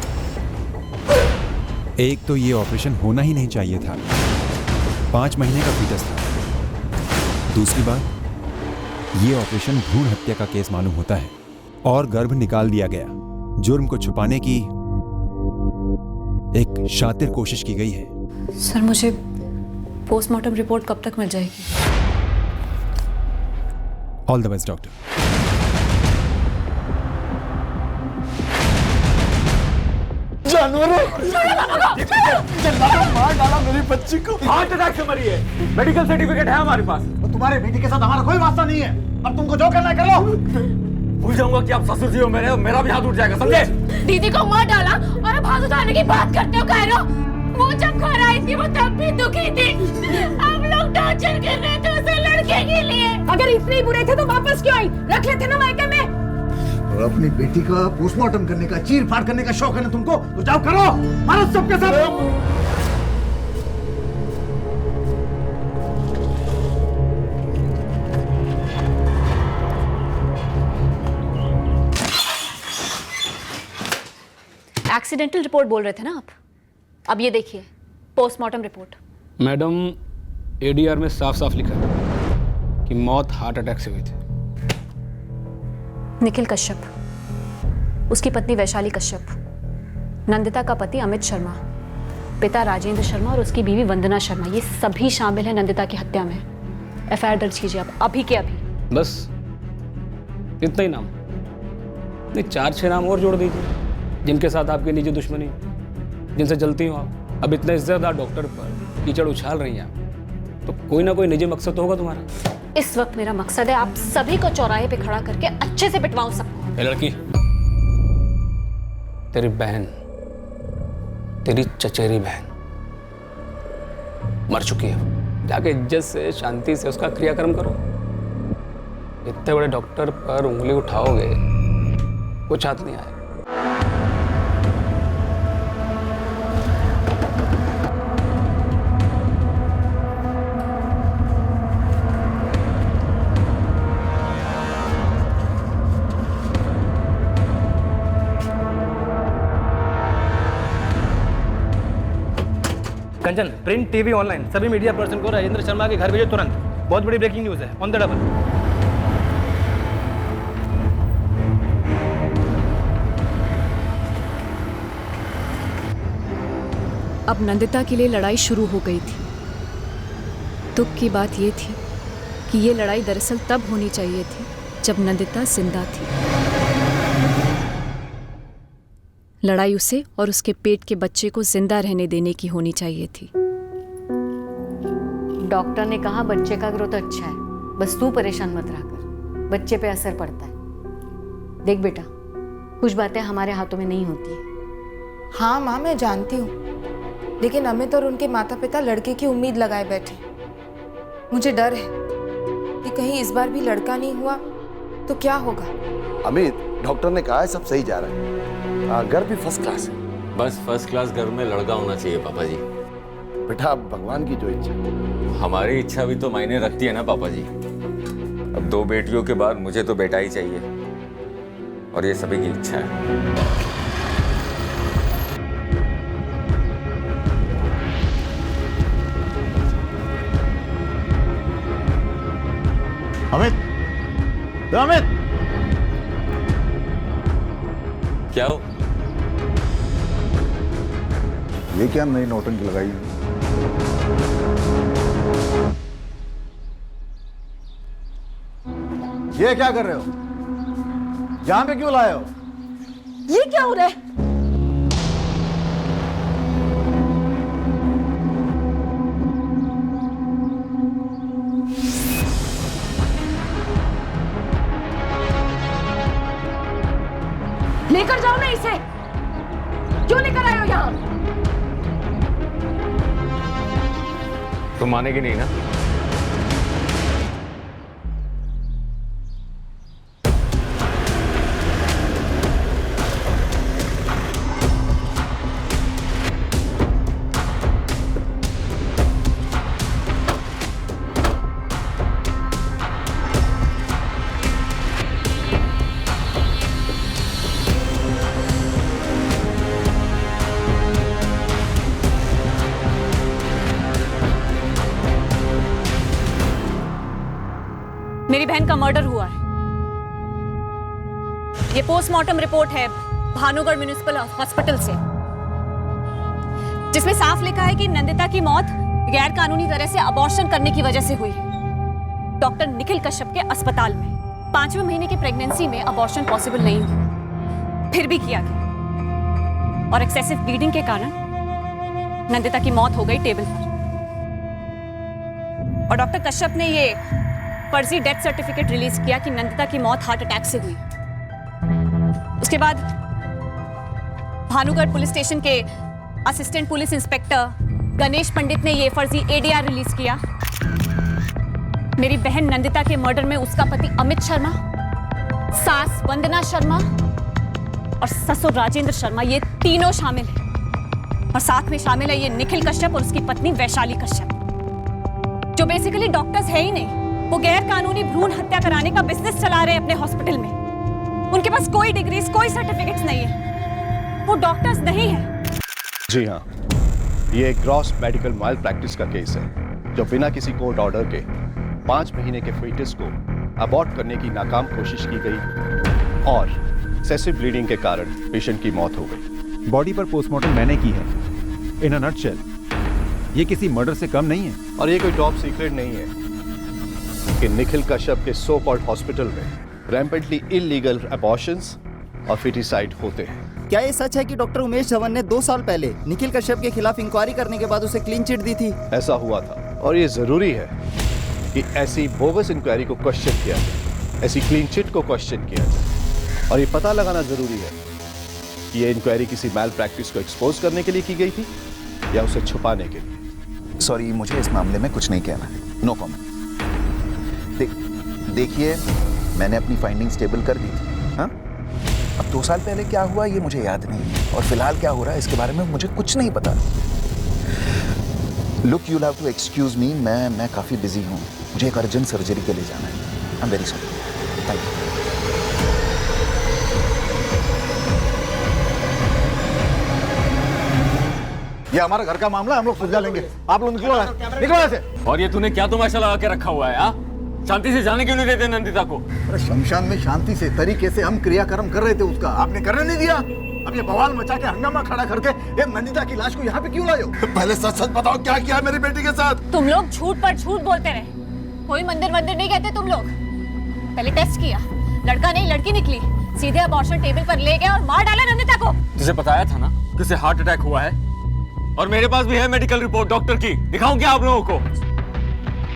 एक तो ये ऑपरेशन होना ही नहीं चाहिए था। 5 महीने का फीटस था। दूसरी बात, ये ऑपरेशन भ्रूण हत्या का केस मालूम होता है और गर्भ निकाल दिया गया। जुर्म को छुपाने की एक शातिर कोशिश की गई है। सर मुझे पोस्टमार्टम रिपोर्ट कब तक मिल जाएगी? All the best doctor. जानवरों मार डाला मेरी बच्ची को। हार्ट अटैक से मरी है, मेडिकल सर्टिफिकेट है हमारे पास। तो तुम्हारे बेटी के साथ हमारा कोई वास्ता नहीं है, अब तुमको जो करना है कर लो। भूल जाऊंगा कि आप ससुर जी हो मेरे, मेरा भी हाथ उठ जाएगा, समझे? दीदी को मार डाला और अब हाथ उठाने की बात करते हो कायरो? वो जब घर आई थी वो तब भी दुखी थी। हम लोग टॉर्चर कर रहे थे उसे लड़के के लिए। अगर इतने ही बुरे थे तो वापस क्यों आई? रख लेते ना मायके में। और अपनी बेटी का पोस्टमार्टम करने का, चीर फाड़ करने का शौक है ना तुमको, तो जाओ करो, मारो सबके साथ। एक्सीडेंटल रिपोर्ट बोल रहे थे ना आप, अब ये देखिए पोस्टमार्टम रिपोर्ट। मैडम एडीआर में साफ साफ लिखा है कि मौत हार्ट अटैक से हुई थी। निखिल कश्यप, उसकी पत्नी वैशाली कश्यप, नंदिता का पति अमित शर्मा, पिता राजेंद्र शर्मा और उसकी बीवी वंदना शर्मा, ये सभी शामिल हैं नंदिता की हत्या में। एफआईआर दर्ज कीजिए आप अभी के अभी। बस इतना ही नाम? नहीं, 4-6 नाम और जोड़ दीजिए जिनके साथ आपकी निजी दुश्मनी, जिनसे जलती हो आप। अब इतने इज्जतदार डॉक्टर पर कीचड़ उछाल रही हैं आप, तो कोई ना कोई निजी मकसद तो होगा तुम्हारा। इस वक्त मेरा मकसद है आप सभी को चौराहे पे खड़ा करके अच्छे से पिटवाऊं सबको। ए लड़की, तेरी बहन, तेरी चचेरी बहन मर चुकी है, जाके इज्जत से शांति से उसका क्रियाक्रम करो। इतने बड़े डॉक्टर पर उंगली उठाओगे, कुछ हाथ नहीं आए। कंचन, प्रिंट, टीवी, ऑनलाइन सभी मीडिया पर्सन को राजेंद्र शर्मा के घर भेजो तुरंत। बहुत बड़ी ब्रेकिंग न्यूज़ है, ऑन द डबल। अब नंदिता के लिए लड़ाई शुरू हो गई थी। दुख की बात यह थी कि ये लड़ाई दरअसल तब होनी चाहिए थी जब नंदिता जिंदा थी। लड़ाई उसे और उसके पेट के बच्चे को जिंदा रहने देने की होनी चाहिए थी। डॉक्टर ने कहा बच्चे का ग्रोथ अच्छा है, बस तू परेशान मत रहा कर, बच्चे पे असर पड़ता है। देख बेटा, कुछ बातें हमारे हाथों में नहीं होती है। हाँ माँ, मैं जानती हूँ, लेकिन अमित और उनके माता पिता लड़के की उम्मीद लगाए बैठे। मुझे डर है कि कहीं इस बार भी लड़का नहीं हुआ तो क्या होगा। अमित, डॉक्टर ने कहा है सब सही जा रहा है, घर भी फर्स्ट क्लास है। बस फर्स्ट क्लास घर में लड़का होना चाहिए पापा जी। बेटा, अब भगवान की जो इच्छा। हमारी इच्छा भी तो मायने रखती है ना पापा जी। अब 2 बेटियों के बाद मुझे तो बेटा ही चाहिए, और ये सभी की इच्छा है। अमित, अमित, क्या हो? ये क्या नई नौटंकी लगाई है? ये क्या कर रहे हो? यहां पे क्यों लाए हो? ये क्या हो रहा है? लेकर जाओ ना इसे। क्यों लेकर आए हो यहां? तुम मानेगी नहीं ना? मेरी बहन का मर्डर हुआ है। ये पोस्टमार्टम रिपोर्ट है भानुगढ़ म्युनिसिपल हॉस्पिटल से। जिसमें साफ लिखा है कि नंदिता की मौत गैर कानूनी तरह से अबॉर्शन करने की वजह से हुई है। डॉक्टर निखिल कश्यप के अस्पताल में 5वें महीने की प्रेगनेंसी में अबॉर्शन पॉसिबल नहीं हुआ, फिर भी किया गया और एक्सेसिव ब्लीडिंग के कारण नंदिता की मौत हो गई टेबल पर। और डॉक्टर कश्यप ने ये फर्जी डेथ सर्टिफिकेट रिलीज किया कि नंदिता की मौत हार्ट अटैक से हुई। उसके बाद भानुगढ़ पुलिस स्टेशन के असिस्टेंट पुलिस इंस्पेक्टर गणेश पंडित ने ये फर्जी एडीआर रिलीज किया। मेरी बहन नंदिता के मर्डर में उसका पति अमित शर्मा, सास वंदना शर्मा और ससुर राजेंद्र शर्मा, ये तीनों शामिल हैं। और साथ में शामिल है ये निखिल कश्यप और उसकी पत्नी वैशाली कश्यप, जो बेसिकली डॉक्टर्स है ही नहीं। वो गैर कानूनी भ्रूण हत्या कराने का बिजनेस चला रहे हैं अपने हॉस्पिटल में। उनके पास कोई डिग्रीज, कोई सर्टिफिकेट्स नहीं है, वो डॉक्टर्स नहीं है। जी हाँ, ये एक ग्रॉस मेडिकल माल प्रैक्टिस का केस है, जो बिना किसी कोर्ट ऑर्डर के 5 महीने के फीटस को अबॉर्ट करने की नाकाम कोशिश की गई और एक्सेसिव ब्लीडिंग के कारण पेशेंट की मौत हो गई। बॉडी पर पोस्टमार्टम मैंने की है। इन अ नटशेल, ये किसी मर्डर से कम नहीं है। और ये कोई टॉप सीक्रेट नहीं है कि निखिल कश्यप के सो कॉल्ड हॉस्पिटल में रैम्पेंटली इलीगल अबॉर्शंस और फिटिसाइड होते हैं। क्या ये सच है कि डॉक्टर उमेश धवन ने 2 साल पहले निखिल कश्यप के खिलाफ इंक्वायरी करने के बाद उसे क्लीन चिट दी थी? ऐसा हुआ था और ये जरूरी है कि ऐसी बोगस इंक्वायरी को क्वेश्चन किया जाए, ऐसी क्लीन चिट को क्वेश्चन किया जाए। और ये पता लगाना जरूरी है कि ये इंक्वायरी किसी मैल प्रैक्टिस को एक्सपोज करने के लिए की गई थी या उसे छुपाने के लिए। सॉरी, मुझे इस मामले में कुछ नहीं कहना है। No comment. देखिए, मैंने अपनी फाइंडिंग्स टेबल कर दी थी। हाँ, अब 2 साल पहले क्या हुआ ये मुझे याद नहीं है और फिलहाल क्या हो रहा है इसके बारे में मुझे कुछ नहीं पता। Look, you have to excuse me, मैं काफ़ी बिजी हूँ, मुझे एक अर्जेंट सर्जरी के लिए जाना है। I am very sorry. Thank you. ये हमारा घर का मामला, हम लोग सुलझा लेंगे। आप लोग निकलो यहाँ से। और ये तूने क्या तमाशा लगा के रखा हुआ है? हाँ, शांति से जाने क्यों नहीं देते नंदिता को? अरे शमशान में शांति से तरीके से हम क्रियाक्रम कर रहे थे, उसका आपने करने नहीं दिया। अब ये बवाल मचा के हंगामा खड़ा करके ये नंदिता की लाश को यहाँ पे क्यों लाए हो? पहले सच सच बताओ, क्या किया मेरी बेटी के साथ? तुम लोग झूठ पर झूठ बोलते रहे। कोई मंदिर नहीं कहते तुम लोग। पहले टेस्ट किया, लड़का नहीं लड़की निकली, सीधे अबॉर्शन टेबल पर ले गए और मार डाला नंदिता को। तुझे बताया था ना कि उसे हार्ट अटैक हुआ है, और मेरे पास भी है मेडिकल रिपोर्ट डॉक्टर की। दिखाऊं क्या आप लोगों को?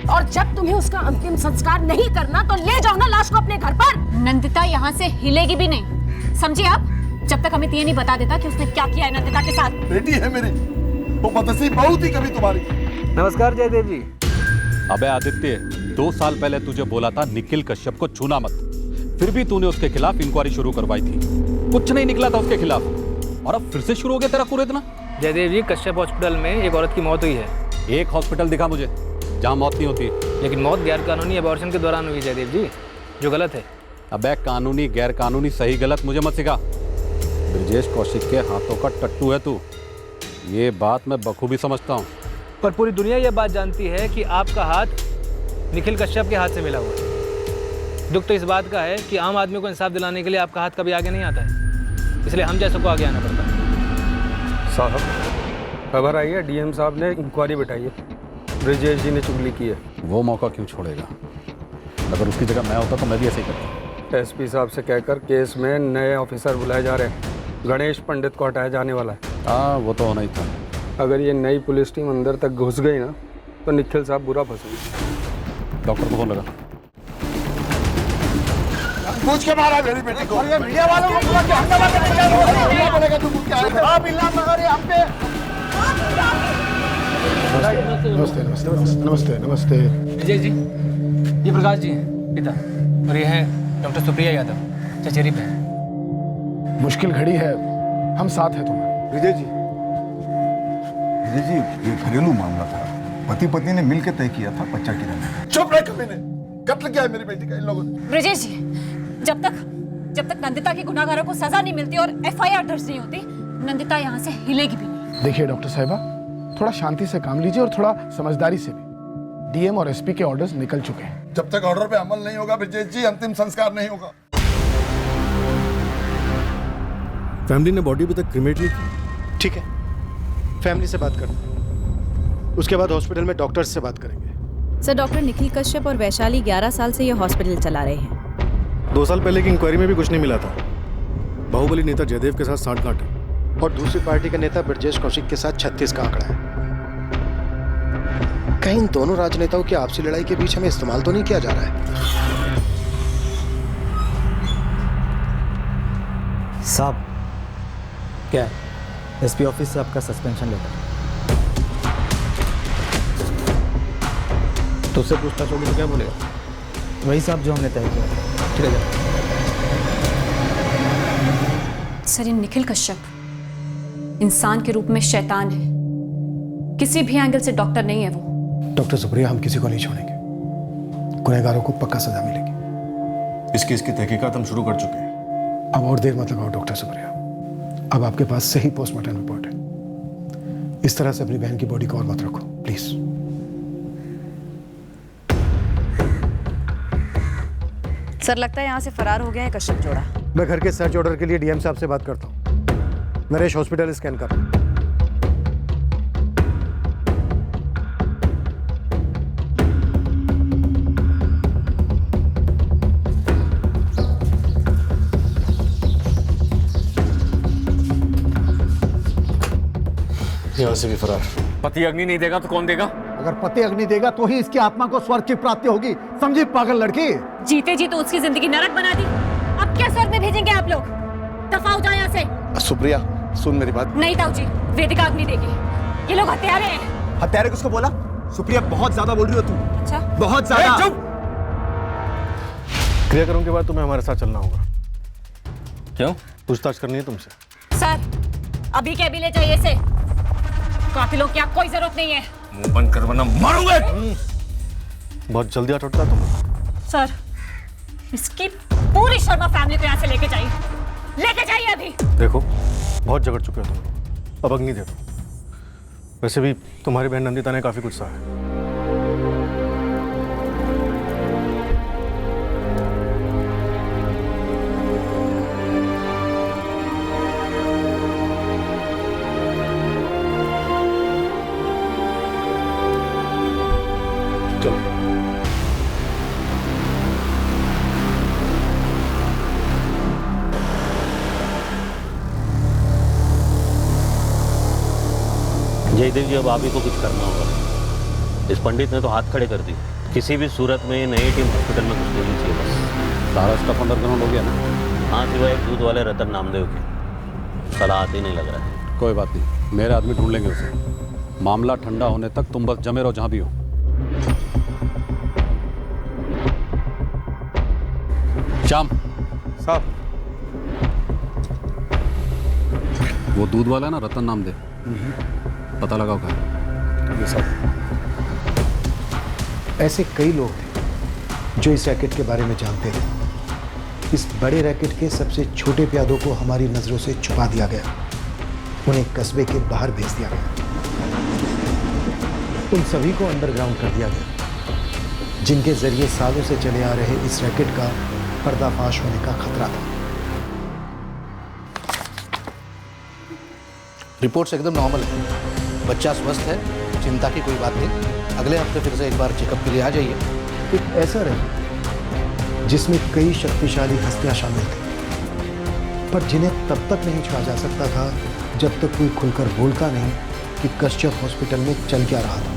और जब तुम्हें उसका अंतिम संस्कार नहीं करना तो ले जाओ ना लाश को अपने घर पर। नंदिता यहाँ से हिलेगी भी नहीं, समझे आप? जब तक हमें ये नहीं बता देता कि उसने क्या किया है नंदिता के साथ। बेटी है मेरी, वो बदनसीब बहुत ही कभी तुम्हारी। नमस्कार जयदेव जी। अबे आदित्य, 2 साल पहले तुझे बोला था निखिल कश्यप को छूना मत, फिर भी तूने उसके खिलाफ इंक्वायरी शुरू करवाई थी। कुछ नहीं निकला था उसके खिलाफ, और अब फिर से शुरू हो गया तेरा कुरेदना। जयदेव जी, कश्यप हॉस्पिटल में एक औरत की मौत हुई है। एक हॉस्पिटल दिखा मुझे जहाँ मौत नहीं होती। लेकिन मौत गैर कानूनी अबॉर्शन के दौरान हुई जयदेव जी, जो गलत है। अबे कानूनी गैर कानूनी सही गलत मुझे मत सिखा। ब्रजेश कौशिक के हाथों का टट्टू है तू, ये बात मैं बखूबी समझता हूँ। पर पूरी दुनिया ये बात जानती है कि आपका हाथ निखिल कश्यप के हाथ से मिला हुआ है। दुख तो इस बात का है कि आम आदमी को इंसाफ दिलाने के लिए आपका हाथ कभी आगे नहीं आता है, इसलिए हम जैसों को आगे आना पड़ता है। साहब, खबर आई है डीएम साहब ने इंक्वायरी बिठाई है, ब्रजेश जी ने चुगली की है। वो मौका क्यों छोड़ेगा? अगर उसकी जगह मैं होता तो मैं भी ऐसे ही करता। एसपी साहब से कहकर केस में नए ऑफिसर बुलाए जा रहे हैं। गणेश पंडित को हटाया जाने वाला है। हाँ, वो तो होना ही था। अगर ये नई पुलिस टीम अंदर तक घुस गई ना तो निखिल साहब बुरा फंसेंगे। डॉक्टर को फोन लगा। पूछ के मारा मेरी बेटी को। ये मीडिया वालों को बोला कि हंगामा करने का क्या बोलेगा? तू क्या है? आप इल्जाम लगा रहे हम पे। नमस्ते नमस्ते नमस्ते नमस्ते नमस्ते। विजय जी, ये प्रकाश जी हैं पिता, और ये हैं डॉक्टर सुप्रिया यादव, चचेरी बहन। मुश्किल घड़ी है, हम साथ हैं तुम्हारे। विजय जी, ये घरेलू मामला था, पति पत्नी ने मिलकर तय किया था बच्चा गिराने का। चुप रहे कभी नहीं, कत्ल किया है मेरी बेटी का इन लोगों ने। ब्रजेश जी, जब तक नंदिता के गुनाहगारों को सजा नहीं मिलती और एफआईआर दर्ज नहीं होती, नंदिता यहाँ से हिलेगी भी नहीं। देखिए डॉक्टर साहिबा, थोड़ा शांति से काम लीजिए और थोड़ा समझदारी से भी। डीएम और एसपी के ऑर्डर्स निकल चुके हैं। जब तक ऑर्डर पे अमल नहीं होगा ब्रजेश जी, अंतिम संस्कार नहीं होगा। फैमिली ने बॉडी अभी तक क्रिमेट नहीं की। ठीक है, फैमिली से बात करते हैं, उसके बाद हॉस्पिटल में डॉक्टर्स से बात करेंगे। सर, डॉक्टर निखिल कश्यप और वैशाली 11 साल से ये हॉस्पिटल चला रहे हैं। 2 साल पहले की इंक्वायरी में भी कुछ नहीं मिला था। बाहुबली नेता जयदेव के साथ सांठगांठ है और दूसरी पार्टी का नेता ब्रजेश कौशिक के साथ 36 का आंकड़ा है। कहीं इन दोनों राजनेताओं की आपसी लड़ाई के बीच हमें इस्तेमाल तो नहीं किया जा रहा है? साहब, क्या है? एसपी ऑफिस से आपका सस्पेंशन लेटर। तो उससे पूछताछ होगी तो क्या बोलेगा? वही साहब जो हमने तय किया। ठीक है। सर, ये निखिल कश्यप इंसान के रूप में शैतान है। किसी भी एंगल से डॉक्टर नहीं है वो। डॉक्टर सुप्रिया, हम किसी को नहीं छोड़ेंगे। गुनहगारों को पक्का सजा मिलेगी। इस केस की तहकीकात हम शुरू कर चुके हैं। अब और देर मत लगाओ डॉक्टर सुप्रिया। अब आपके पास सही पोस्टमार्टम रिपोर्ट है। इस तरह से अपनी बहन की बॉडी को और मत रखो प्लीज। सर, लगता है यहाँ से फरार हो गया है कश्यप जोड़ा। मैं घर के सर्च ऑर्डर के लिए डीएम साहब से बात करता हूँ। नरेश हॉस्पिटल स्कैन कर। यहाँ से भी फरार। पति अग्नि नहीं देगा तो कौन देगा? अगर पति अग्नि देगा तो ही इसकी आत्मा को स्वर्ग की प्राप्ति होगी। समझी पागल लड़की? जीते जी तो उसकी जिंदगी नरक बना दी। अब क्या स्वर्ग में भेजेंगे आप लोग? दफा हो जाए यहाँ से। सुप्रिया, सुन मेरी बात। नहीं ताऊ जी, वेदिका अग्नि देगी। ये लोग हत्यारे हैं। हत्यारे किसको बोला? सुप्रिया, बहुत ज्यादा बोल रही हो तुम। अच्छा, बहुत ज्यादा। चुप। क्रियाक्रम के बाद तुम्हें हमारे साथ चलना होगा। क्यों? पूछताछ करनी है तुमसे। सर, अभी के अभी ले जाइए इसे। कातिलों की आप कोई जरूरत नहीं है। मुंह बंद कर वरना मारूंगा। बहुत जल्दी हट उठता तुम। सर, इसकी पूरी शर्मा फैमिली को यहाँ से लेके जाइए। लेके जाइए अभी। देखो, बहुत झगड़ चुके हो तुम। अब अग्नि दे दो। वैसे भी तुम्हारी बहन नंदिता ने काफी कुछ सहा है। जयदेव जी, अब आप ही को कुछ करना होगा। इस पंडित ने तो हाथ खड़े कर दिए। किसी भी सूरत में नई टीम हॉस्पिटल में घुस होनी चाहिए बस। सारा स्टफ अंडरग्राउंड हो गया ना? हाँ, सिवाय एक दूध वाले रतन नामदेव के। साला हाथ ही नहीं लग रहा है। कोई बात नहीं, मेरे आदमी ढूंढ लेंगे उसे। मामला ठंडा होने तक तुम बस जमे रहो जहां भी हो। श्याम साहब, वो दूध वाला है ना, रतन नामदेव, पता लगा होगा। ऐसे कई लोग थे जो इस रैकेट के बारे में जानते थे। इस बड़े रैकेट के सबसे छोटे प्यादों को हमारी नजरों से छुपा दिया गया। उन्हें कस्बे के बाहर भेज दिया गया। उन सभी को अंडरग्राउंड कर दिया गया, जिनके जरिए सालों से चले आ रहे इस रैकेट का पर्दाफाश होने का खतरा था। रिपोर्ट्स एकदम नॉर्मल है। बच्चा स्वस्थ है, चिंता की कोई बात नहीं। अगले हफ्ते फिर से एक बार चेकअप के लिए आ जाइए। एक ऐसा रैकेट जिसमें कई शक्तिशाली हस्तियां शामिल थी, पर जिन्हें तब तक नहीं छुआ जा सकता था जब तक कोई खुलकर बोलता नहीं कि कश्यप हॉस्पिटल में चल क्या रहा था।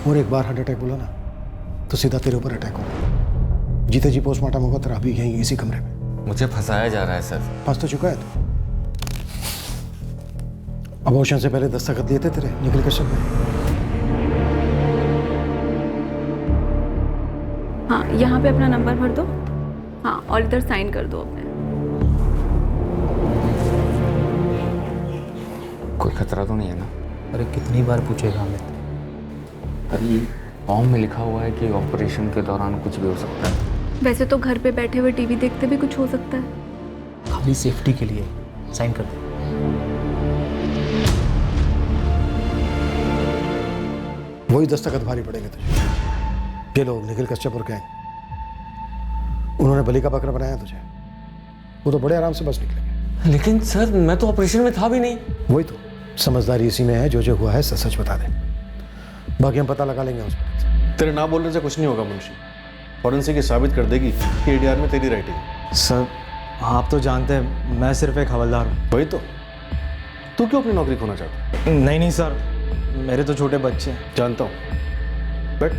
और एक बार हार्ट अटैक बोला ना तो सीधा तेरे ऊपर अटैक होगा। जीते जी पोस्टमार्टम होगा तेरा अभी यहीं इसी कमरे में। मुझे फंसाया जा रहा है सर। फंस तो चुका है तू। अबॉर्शन से पहले दस्तखत दिए थे तेरे निखिल कश्यप ने। हाँ, यहाँ पे अपना नंबर भर दो। हाँ, और इधर साइन कर दो अपने। कोई खतरा तो नहीं है ना? अरे कितनी बार पूछेगा हमें? अरे फॉर्म में लिखा हुआ है कि ऑपरेशन के दौरान कुछ भी हो सकता है। वैसे तो घर पे बैठे हुए टीवी देखते भी कुछ हो सकता है। खाली सेफ्टी के लिए साइन कर दो। वही दस्तखत भारी पड़ेंगे तुझे। ये लोग निखिल कश्यप और गैंग, उन्होंने बलि का बकरा बनाया तुझे। वो तो बड़े आराम से बच निकलेंगे। लेकिन सर, मैं तो ऑपरेशन में था भी नहीं। वही तो, समझदारी इसी में है, जो हुआ है सच सच बता दे, बाकी हम पता लगा लेंगे उस पर। तेरे ना बोलने से कुछ नहीं होगा मुंशी। फॉरेंसिक ये साबित कर देगी कि एडीआर में तेरी राइटिंग है। सर आप तो जानते हैं मैं सिर्फ एक हवलदार हूँ। वही तो, तू क्यों अपनी नौकरी खोना चाहता? नहीं सर, मेरे तो छोटे बच्चे हैं। जानता हूँ, बैठ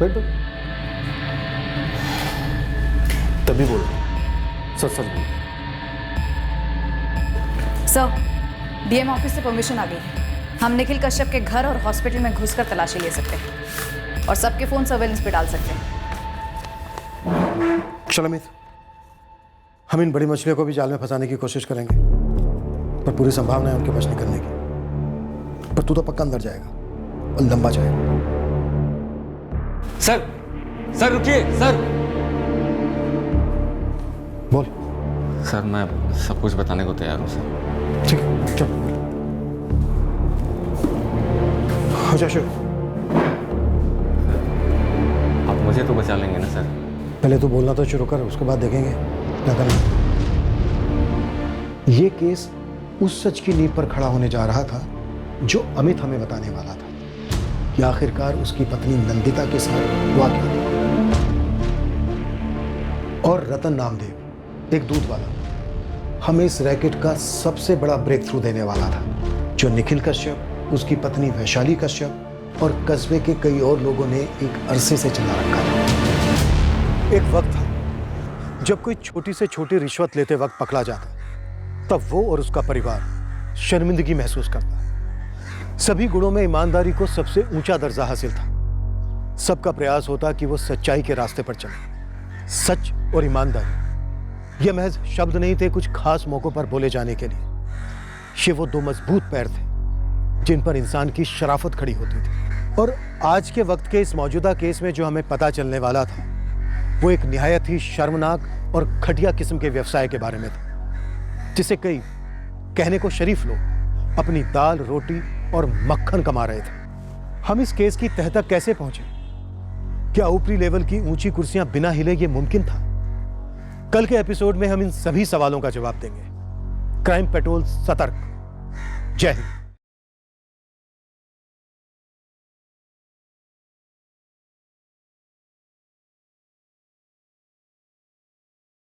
बैठ बैठ। तभी बोल, सच सच बोल। सर, डीएम ऑफिस से परमिशन आ गई है। हम निखिल कश्यप के घर और हॉस्पिटल में घुसकर तलाशी ले सकते हैं और सबके फोन सर्वेलेंस पे डाल सकते हैं। चल अमित, हम इन बड़ी मछलियों को भी जाल में फंसाने की कोशिश करेंगे, पर पूरी संभावना है उनके बच निकलने की। पर तू तो पक्का अंदर जाएगा और लंबा जाएगा। सर रुकिए सर। बोल। सर मैं सब कुछ बताने को तैयार हूँ सर। ठीक है, चल हो जा शुरू। आप मुझे तो बचा लेंगे ना सर? पहले तो बोलना तो शुरू कर, उसके बाद देखेंगे क्या करना। ये केस उस सच की नींव पर खड़ा होने जा रहा था जो अमित हमें बताने वाला था कि आखिरकार उसकी पत्नी नंदिता के साथ हुआ क्या था। और रतन नामदेव, एक दूध वाला, हमें इस रैकेट का सबसे बड़ा ब्रेक थ्रू देने वाला था, जो निखिल कश्यप, उसकी पत्नी वैशाली कश्यप और कस्बे के कई और लोगों ने एक अरसे से चला रखा था। एक वक्त था जब कोई छोटी से छोटी रिश्वत लेते वक्त पकड़ा जाता, तब वो और उसका परिवार शर्मिंदगी महसूस करता। सभी गुणों में ईमानदारी को सबसे ऊंचा दर्जा हासिल था। सबका प्रयास होता कि वो सच्चाई के रास्ते पर चले। सच और ईमानदारी ये महज शब्द नहीं थे कुछ खास मौकों पर बोले जाने के लिए। ये वो दो मजबूत पैर थे जिन पर इंसान की शराफत खड़ी होती थी। और आज के वक्त के इस मौजूदा केस में जो हमें पता चलने वाला था, वो एक निहायत ही शर्मनाक और घटिया किस्म के व्यवसाय के बारे में था, जिसे कई कहने को शरीफ लोग अपनी दाल रोटी और मक्खन कमा रहे थे। हम इस केस की तह तक कैसे पहुंचे? क्या ऊपरी लेवल की ऊंची कुर्सियां बिना हिले ये मुमकिन था? कल के एपिसोड में हम इन सभी सवालों का जवाब देंगे। क्राइम पेट्रोल सतर्क। जय हिंद।